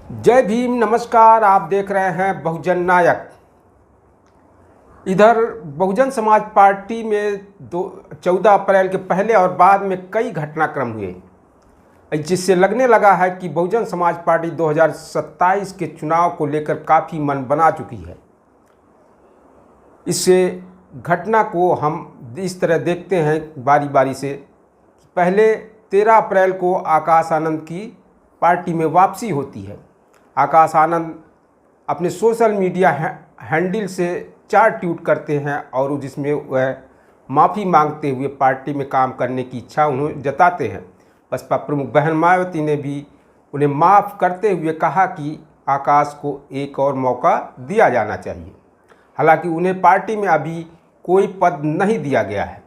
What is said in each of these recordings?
जय भीम। नमस्कार। आप देख रहे हैं बहुजन नायक। इधर बहुजन समाज पार्टी में 14 अप्रैल के पहले और बाद में कई घटनाक्रम हुए, जिससे लगने लगा है कि बहुजन समाज पार्टी 2027 के चुनाव को लेकर काफ़ी मन बना चुकी है। इससे घटना को हम इस तरह देखते हैं बारी बारी से। पहले 13 अप्रैल को आकाश आनंद की पार्टी में वापसी होती है। आकाश आनंद अपने सोशल मीडिया हैंडल से 4 ट्वीट करते हैं और जिसमें वह माफ़ी मांगते हुए पार्टी में काम करने की इच्छा उन्हें जताते हैं। बसपा प्रमुख बहन मायावती ने भी उन्हें माफ़ करते हुए कहा कि आकाश को एक और मौका दिया जाना चाहिए। हालांकि उन्हें पार्टी में अभी कोई पद नहीं दिया गया है।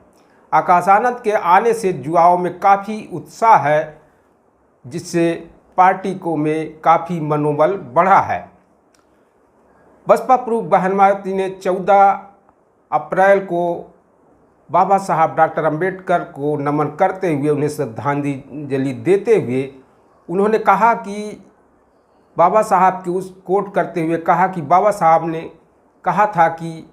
आकाश आनंद के आने से युवाओं में काफ़ी उत्साह है, जिससे पार्टी को में काफ़ी मनोबल बढ़ा है। बसपा प्रमुख बहन मायावती ने 14 अप्रैल को बाबा साहब डॉक्टर अंबेडकर को नमन करते हुए उन्हें श्रद्धांजलि देते हुए उन्होंने कहा कि बाबा साहब की उस कोट करते हुए कहा कि बाबा साहब ने कहा था कि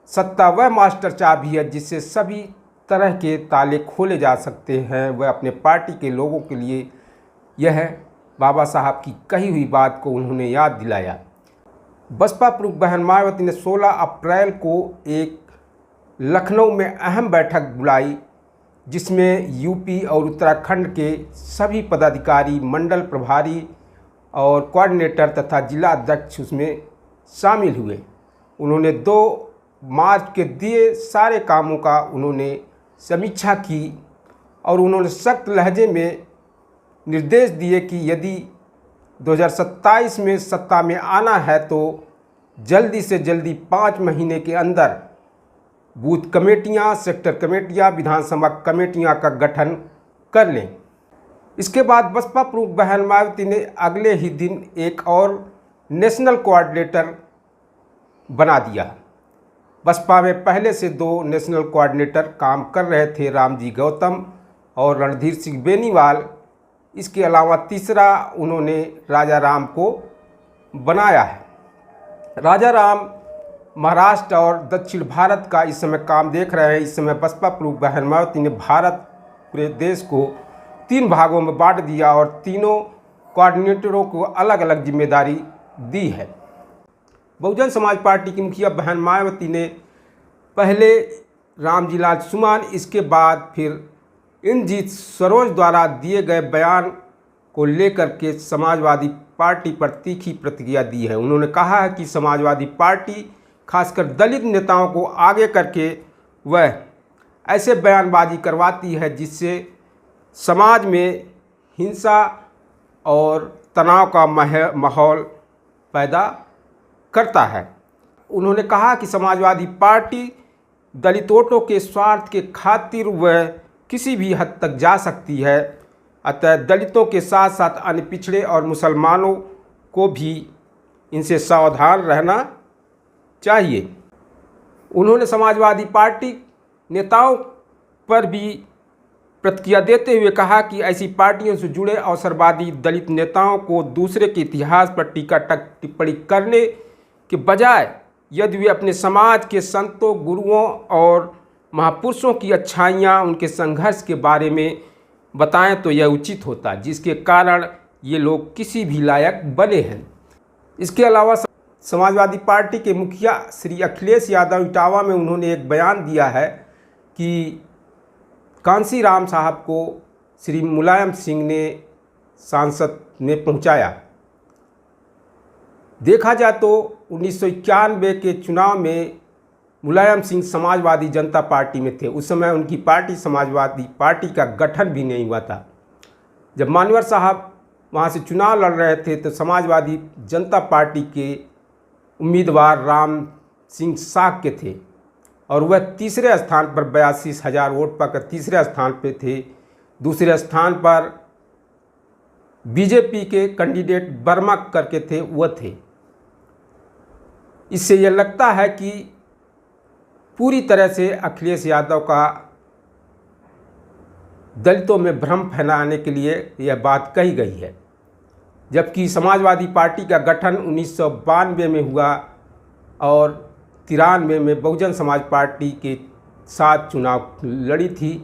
सत्ता वह मास्टर चाबी है जिससे सभी तरह के ताले खोले जा सकते हैं। वह अपने पार्टी के लोगों के लिए यह बाबा साहब की कही हुई बात को उन्होंने याद दिलाया। बसपा प्रमुख बहन मायावती ने 16 अप्रैल को एक लखनऊ में अहम बैठक बुलाई, जिसमें यूपी और उत्तराखंड के सभी पदाधिकारी, मंडल प्रभारी और कोऑर्डिनेटर तथा जिला अध्यक्ष उसमें शामिल हुए। उन्होंने 2 मार्च के दिए सारे कामों का उन्होंने समीक्षा की और उन्होंने सख्त लहजे में निर्देश दिए कि यदि 2027 में सत्ता में आना है तो जल्दी से जल्दी 5 महीने के अंदर बूथ कमेटियां, सेक्टर कमेटियां, विधानसभा कमेटियां का गठन कर लें। इसके बाद बसपा प्रमुख बहन मायावती ने अगले ही दिन एक और नेशनल कोऑर्डिनेटर बना दिया। बसपा में पहले से 2 नेशनल कोऑर्डिनेटर काम कर रहे थे, रामजी गौतम और रणधीर सिंह बेनीवाल। इसके अलावा तीसरा उन्होंने राजा राम को बनाया है। राजा राम महाराष्ट्र और दक्षिण भारत का इस समय काम देख रहे हैं। इस समय बसपा प्रमुख बहन मायावती ने भारत पूरे देश को 3 भागों में बांट दिया और तीनों कोऑर्डिनेटरों को अलग अलग जिम्मेदारी दी है। बहुजन समाज पार्टी की मुखिया बहन मायावती ने पहले रामजीलाल सुमान, इसके बाद फिर इंद्रजीत सरोज द्वारा दिए गए बयान को लेकर के समाजवादी पार्टी पर तीखी प्रतिक्रिया दी है। उन्होंने कहा है कि समाजवादी पार्टी खासकर दलित नेताओं को आगे करके वह ऐसे बयानबाजी करवाती है जिससे समाज में हिंसा और तनाव का माहौल पैदा करता है। उन्होंने कहा कि समाजवादी पार्टी दलित वोटों के स्वार्थ के खातिर वह किसी भी हद तक जा सकती है। अतः दलितों के साथ साथ अन्य पिछड़े और मुसलमानों को भी इनसे सावधान रहना चाहिए। उन्होंने समाजवादी पार्टी नेताओं पर भी प्रतिक्रिया देते हुए कहा कि ऐसी पार्टियों से जुड़े अवसरवादी दलित नेताओं को दूसरे के इतिहास पर टीका टिप्पणी करने के बजाय यदि वे अपने समाज के संतों, गुरुओं और महापुरुषों की अच्छाइयाँ, उनके संघर्ष के बारे में बताएं तो यह उचित होता, जिसके कारण ये लोग किसी भी लायक बने हैं। इसके अलावा समाजवादी पार्टी के मुखिया श्री अखिलेश यादव इटावा में उन्होंने एक बयान दिया है कि कांसी राम साहब को श्री मुलायम सिंह ने सांसद में पहुंचाया। देखा जाए तो 1991 के चुनाव में मुलायम सिंह समाजवादी जनता पार्टी में थे। उस समय उनकी पार्टी समाजवादी पार्टी का गठन भी नहीं हुआ था। जब मानवर साहब वहाँ से चुनाव लड़ रहे थे तो समाजवादी जनता पार्टी के उम्मीदवार राम सिंह साग के थे और वह तीसरे स्थान पर 82,000 वोट पाकर तीसरे स्थान पर थे। दूसरे स्थान पर बीजेपी के कैंडिडेट वर्मा करके थे, वह थे। इससे यह लगता है कि पूरी तरह से अखिलेश यादव का दलितों में भ्रम फैलाने के लिए यह बात कही गई है। जबकि समाजवादी पार्टी का गठन 1992 में हुआ और 93 में बहुजन समाज पार्टी के साथ चुनाव लड़ी थी।